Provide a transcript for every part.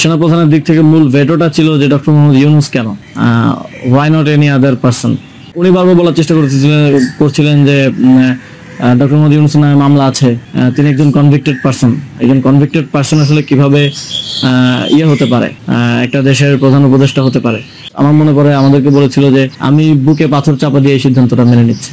সেনাপ্রধানের দিক থেকে মূল ভেটোটা ছিল যে ডক্টর মোহাম্মদ ইউনূস কেন, why not any other person. উনি বারবার বলার চেষ্টা করছিলেন যে ডক্টর মোহাম্মদ ইউনূসের নামে মামলা আছে, তিনি একজন কনভিক্টেড পারসন। একজন কনভিক্টেড পারসন আসলে কিভাবে হতে পারে, একটা দেশের প্রধান উপদেষ্টা হতে পারে। আমার মনে পড়ে আমাদেরকে বলেছিল যে আমি বুকে পাথর চাপা দিয়ে এই সিদ্ধান্তটা মেনে নিচ্ছি।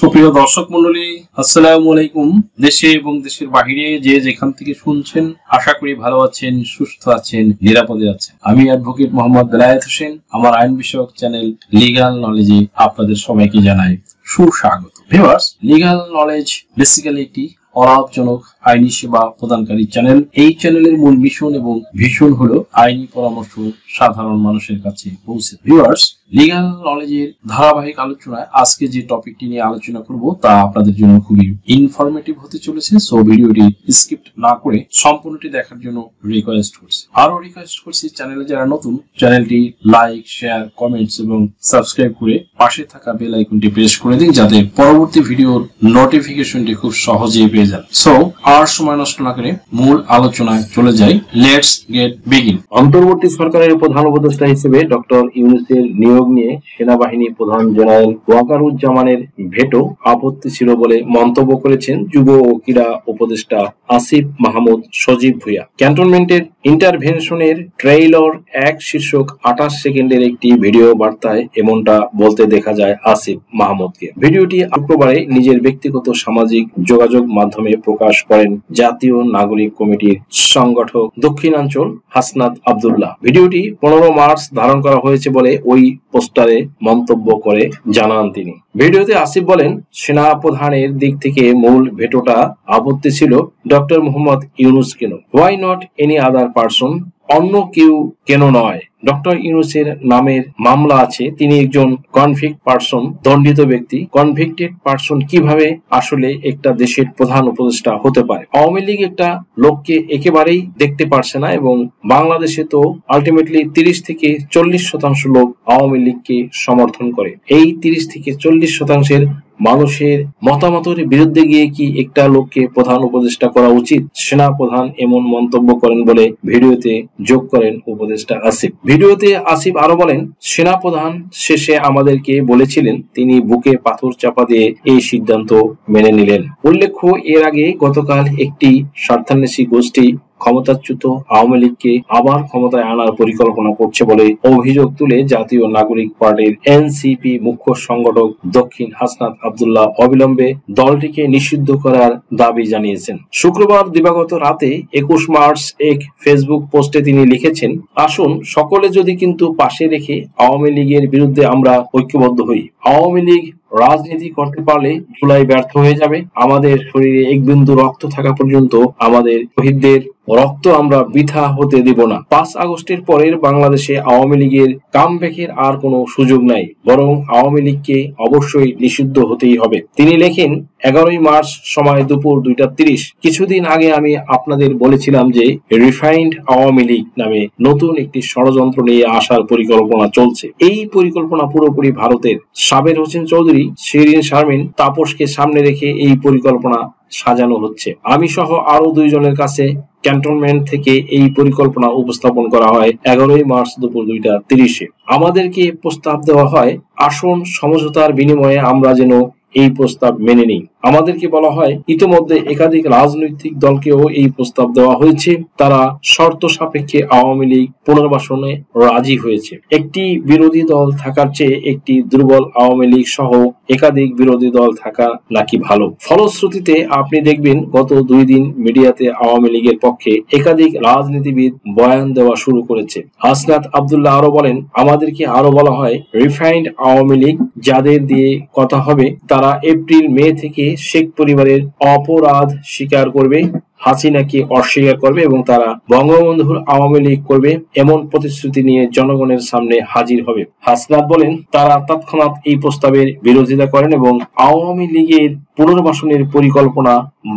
সুপ্রিয় দর্শক মন্ডলী, আসসালামু আলাইকুম। দেশে এবং দেশের বাহিরে যে যেখান থেকে শুনছেন, আশা করি ভালো আছেন, সুস্থ আছেন, নিরাপদে আছেন। আমি অ্যাডভোকেট মোহাম্মদ বেলায়েত হোসেন। আমার আইন বিষয়ক চ্যানেল লিগ্যাল নলেজে আপনাদের সবাইকে জানাই সুস্বাগত। ভিউয়ার্স, লিগ্যাল নলেজ বেসিক্যালি একটি অলাভজনক আইনি সেবা প্রদানকারী চ্যানেল। এই চ্যানেলের মূল মিশন এবং ভিশন হলো আইনি পরামর্শ সাধারণ মানুষের কাছে পৌঁছে। ভিউয়ার্স, লিগ্যাল নলেজের ধারাবাহিক আলোচনায় আজকে যে টপিকটি নিয়ে আলোচনা করব তা আপনাদের জন্য খুবই ইনফরমেটিভ হতে চলেছে। সো ভিডিওটি স্কিপ না করে সম্পূর্ণটি দেখার জন্য রিকোয়েস্ট করছি। আরো রিকোয়েস্ট করছি, চ্যানেলে যারা নতুন, চ্যানেলটি লাইক, শেয়ার, কমেন্টস এবং সাবস্ক্রাইব করে পাশে থাকা বেল আইকনটি প্রেস করে দিন, যাতে পরবর্তী ভিডিওর নোটিফিকেশনটি খুব সহজেই পেয়ে যান। সো আর সময় নষ্ট না করে মূল আলোচনায় চলে যাই। Let's get begin. অন্তর্বর্তী সরকারের প্রধান উপদেষ্টা হিসেবে ডক্টর ইউনূসের নিয়োগ নিয়ে সেনাবাহিনী প্রধান জেনারেল ওয়াকারুজ্জামানের ভেটো আপত্তি ছিল বলে মন্তব্য করেছেন যুব ও ক্রীড়া উপদেষ্টা আসিফ মাহমুদ সজীব ভুঁইয়া। ক্যান্টনমেন্টের ইন্টারভেনশনের ট্রেইলর 1 শীর্ষক 28 সেকেন্ডের একটি ভিডিও বার্তায় এমনটা বলতে দেখা যায় আসিফ মাহমুদকে। ভিডিওটি শুক্রবারে নিজের ব্যক্তিগত সামাজিক যোগাযোগ মাধ্যমে প্রকাশ করেন জাতীয় নাগরিক কমিটির সংগঠক দক্ষিণাঞ্চল হাসনাত আব্দুল্লাহ। ভিডিওটি 15 মার্চ ধারণ করা হয়েছে বলে ওই পোস্টারে মন্তব্য করে জানান তিনি। ভিডিওতে আসিফ বলেন, সেনা প্রধানের দিক থেকে মূল ভেটোটা আপত্তি ছিল ডক্টর মোহাম্মদ ইউনূস কেন, why not any other person, অন্য কেউ কেন নয়। ডক্টর ইউনূসের নামের মামলা আছে, তিনি একজন কনভিক্ট পারসন, দণ্ডিত ব্যক্তি। কনভিক্টেড পারসন কিভাবে আসলে একটা দেশের প্রধান উপদেষ্টা হতে পারে? আওয়ামী লীগ একটা লোককে একেবারেই দেখতে পারছে না, এবং বাংলাদেশে তো আলটিমেটলি 30 থেকে 40% লোক আওয়ামী লীগকে সমর্থন করে। এই 30 থেকে 40% মানুষের মতামতের বিরুদ্ধে গিয়ে কি একটা লোককে প্রধান উপদেষ্টা করা উচিত? সেনা প্রধান এমন মন্তব্য করেন বলে ভিডিওতে যোগ করেন উপদেষ্টা আসিফ। ভিডিওতে আসিফ আরো বলেন, সেনা প্রধান শেষে আমাদেরকে বলেছিলেন তিনি বুকে পাথর চাপা দিয়ে এই সিদ্ধান্ত মেনে নিলেন। উল্লেখ্য, এর আগে গতকাল একটি স্বার্থান্বেষী গোষ্ঠী ক্ষমতাচ্যুত আওয়ামী লীগকে আবার ক্ষমতায় আনার পরিকল্পনা করছে বলে অভিযোগ তুলে জাতীয় নাগরিক পার্টির এনসিপি মুখ্য সংগঠক দক্ষিণ হাসনাত আব্দুল্লাহ অবিলম্বে দলটিকে নিষিদ্ধ করার দাবি জানিয়েছেন। শুক্রবার দিবাগত রাতে 21 মার্চ এক ফেসবুক পোস্টে তিনি লিখেছেন, আসুন সকলে যদি কিন্তু পাশে রেখে আওয়ামী লীগের বিরুদ্ধে আমরা ঐক্যবদ্ধ হই। আওয়ামী লীগ রাজনীতি করতে পারলে জুলাই ব্যর্থ হয়ে যাবে। আমাদের শরীরে এক বিন্দু রক্ত থাকা পর্যন্ত আমাদের শহীদদের রক্ত আমরা বৃথা হতে দেব না। 5 আগস্টের পরের বাংলাদেশে আওয়ামী লীগের কামব্যাকের আর কোনো সুযোগ নাই, বরং আওয়ামী লীগকে অবশ্যই নিষিদ্ধ হতেই হবে। তিনি লেখেন, 11 মার্চ সময় দুপুর 2:30। কিছুদিন আগে আমি আপনাদের বলেছিলাম যে রিফাইন্ড আওয়ামী লীগ নামে নতুন একটি ষড়যন্ত্র নিয়ে আসার পরিকল্পনা চলছে। এই পরিকল্পনা পুরোপুরি ভারতের। সাবের হোসেন চৌধুরী, শিরিন শারমিন, তাপসকে সামনে রেখে এই পরিকল্পনা সাজানো হচ্ছে। আমি সহ আরো 2 জনের কাছে ক্যান্টনমেন্ট থেকে এই পরিকল্পনা উপস্থাপন করা হয় 11 মার্চ দুপুর 2:30-এ। আমাদেরকে প্রস্তাব দেওয়া হয়, আসুন সমঝোতার বিনিময়ে আমরা যেন এই প্রস্তাব মেনে নিই। আমাদেরকে বলা হয়, ইতিমধ্যে একাধিক রাজনৈতিক দলকেও এই প্রস্তাব দেওয়া হয়েছে, তারা শর্ত সাপেক্ষে আওয়ামী লীগ পুনর্বাসনে রাজি হয়েছে। একটি বিরোধী দল থাকার চেয়ে একটি দুর্বল আওয়ামী লীগ সহ একাধিক বিরোধী দল থাকা নাকি ভালো। ফলশ্রুতিতে আপনি দেখবেন গত 2 দিন মিডিয়াতে আওয়ামী লীগের পক্ষে একাধিক রাজনীতিবিদ বয়ান দেওয়া শুরু করেছে। হাসনাত আব্দুল্লাহ আরো বলেন, আমাদেরকে আরো বলা হয় রিফাইন্ড আওয়ামী লীগ যাদের দিয়ে কথা হবে তারা এপ্রিল মে থেকে শেখ পরিবারের অপরাধ স্বীকার করবে, হাসিনাকে অস্বীকার করবে এবং তারা বঙ্গবন্ধুর আওয়ামী লীগ করবে এমন প্রতিশ্রুতি নিয়ে জনগণের সামনে হাজির হবে। হাসনাত বলেন তারা তৎক্ষণাৎ এই প্রস্তাবের বিরোধিতা করেন এবং আওয়ামী লীগের পুনর্বাসনের পরিকল্পনা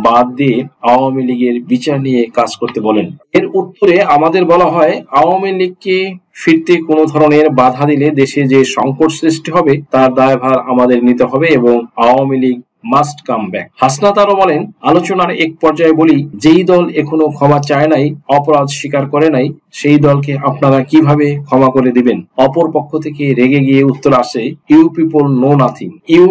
বাদ দিয়ে আওয়ামী লীগের বিচার নিয়ে কাজ করতে বলেন। এর উত্তরে আমাদের বলা হয়, আওয়ামী লীগকে ফিরতে কোনো ধরনের বাধা দিলে দেশে যে সংকট সৃষ্টি হবে তার দায়ভার আমাদের নিতে হবে এবং Awami League must come back. Hasnat আরো বলেন, আলোচনার এক পর্যায়ে বলি, যেই দল এখনো ক্ষমা চায় নাই, অপরাধ স্বীকার করে নাই, সেই দলকে আপনারা কিভাবে ক্ষমা করে দিবেন? অপর পক্ষ থেকে রেগে গিয়ে উত্তর আসে, you people know nothing, you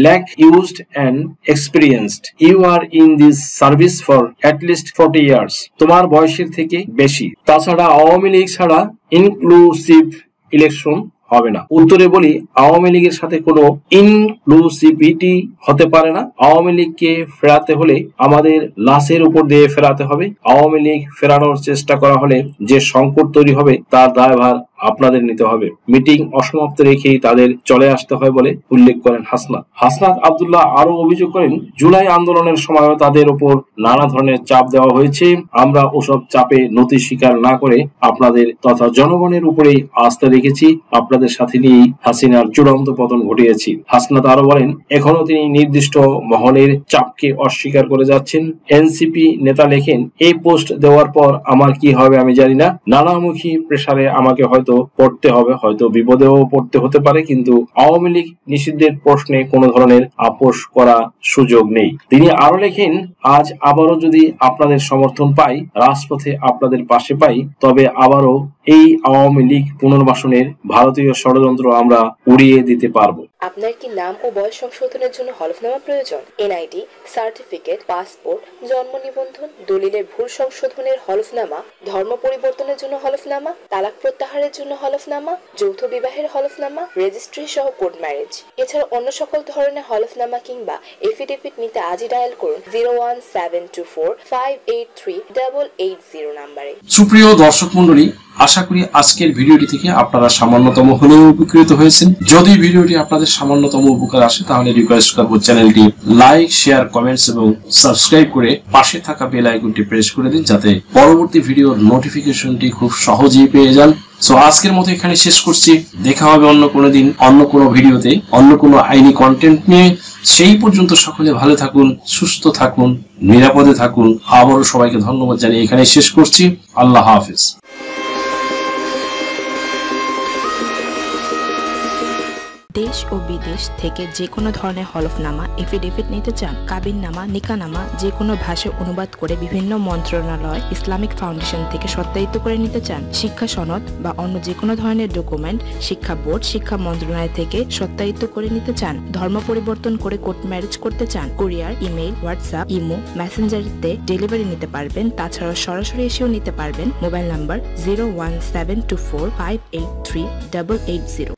lack used and experienced, you are in this service for at least 40 years, তোমার বয়সের থেকে বেশি। তাছাড়া আওয়ামী লীগ ছাড়া ইনক্লুসিভ ইলেকশন হবে না। উত্তরে বলি, আওয়ামী লীগের সাথে কোনো ইনক্লুসিভিটি হতে পারে না। আওয়ামী লীগকে ফেরাতে হলে আমাদের লাশের উপর দিয়ে ফেরাতে হবে। আওয়ামী লীগ ফেরানোর চেষ্টা করা হলে যে সংকট তৈরি হবে তার দায়ভার আপনাদের নিতে হবে। মিটিং অসমাপ্ত রেখেই তাদের চলে আসতে হয় বলে উল্লেখ করেন হাসনাত। হাসনাত আব্দুল্লাহ আরো অভিযোগ করেন, জুলাই আন্দোলনের সময়ও তাদের উপর নানা ধরনের চাপ দেওয়া হয়েছে। আমরা ওসব চাপে নতি স্বীকার না করে আপনাদের তথা জনগণের উপরেই আস্থা রেখেছি। আপনাদের সাথে নিয়েই হাসিনার চূড়ান্ত পতন ঘটিয়েছি। হাসনাত আরো বলেন, এখনো তিনি নির্দিষ্ট মহলের চাপকে অস্বীকার করে যাচ্ছেন। এনসিপি নেতা লেখেন, এই পোস্ট দেওয়ার পর আমার কি হবে আমি জানি না। নানামুখী প্রেসারে আমাকে হয়তো পড়তে হবে, হয়তো বিপদেও পড়তে হতে পারে, কিন্তু আওয়ামী লীগ নিষিদ্ধের প্রশ্নে কোনো ধরনের আপোষ করা সুযোগ নেই। তিনি আরো লেখেন, আজ আবারও যদি আপনাদের সমর্থন পাই, রাজপথে আপনাদের পাশে পাই, তবে আবারও এই আওয়ামী লীগ পুনর্বাসনের ভারতীয় ষড়যন্ত্র আমরা উড়িয়ে দিতে পারবো। আপনার কি নাম ও বয়স সংশোধনের জন্য হলফনামা প্রয়োজন? এনআইডি, সার্টিফিকেট, পাসপোর্ট, জন্ম নিবন্ধন, দলিলের ভুল সংশোধনের হলফনামা, ধর্ম পরিবর্তনের জন্য হলফনামা, তালাক প্রত্যাহারের জন্য হলফনামা, যৌথ বিবাহের হলফনামা, রেজিস্ট্রি সহ কোর্ট ম্যারেজ, এছাড়া অন্য সকল ধরনের হলফনামা কিংবা এফিডেভিট নিতে আজই ডায়াল করুন 01724583880 নাম্বারে। সুপ্রিয় দর্শক মন্ডলী, আশা করি আজকের ভিডিওটি থেকে আপনারা সামান্যতম হলেও উপকৃত হয়েছেন। যদি ভিডিওটি আপনাদের সামান্যতম উপকার আসে তাহলে রিকোয়েস্ট করব চ্যানেলটি লাইক, শেয়ার, কমেন্টস এবং সাবস্ক্রাইব করে পাশে থাকা বেল আইকনটি প্রেস করে দিন, যাতে পরবর্তী ভিডিওর নোটিফিকেশনটি খুব সহজেই পেয়ে যান। সো আজকের মতো এখানে শেষ করছি। দেখা হবে অন্য কোনো দিন, অন্য কোনো ভিডিওতে, অন্য কোনো আইনি কন্টেন্ট নিয়ে। সেই পর্যন্ত সকলে ভালো থাকুন, সুস্থ থাকুন, নিরাপদে থাকুন। আবারও সবাইকে ধন্যবাদ জানিয়ে এখানে শেষ করছি। আল্লাহ হাফেজ। দেশ ও বিদেশ থেকে যে কোনো ধরনের হলফনামা, এফিডেভিট নিতে চান, কাবিননামা, নিকানামা যে কোনো ভাষায় অনুবাদ করে বিভিন্ন মন্ত্রণালয়, ইসলামিক ফাউন্ডেশন থেকে সত্যায়িত করে নিতে চান, শিক্ষা সনদ বা অন্য যে কোনো ধরনের ডকুমেন্ট শিক্ষা বোর্ড, শিক্ষা মন্ত্রণালয় থেকে সত্যায়িত করে নিতে চান, ধর্ম পরিবর্তন করে কোর্ট ম্যারেজ করতে চান, কুরিয়ার, ইমেইল, হোয়াটসঅ্যাপ, ইমো, মেসেঞ্জারিতে ডেলিভারি নিতে পারবেন। তাছাড়া সরাসরি এসেও নিতে পারবেন। Mobile number 01724583880।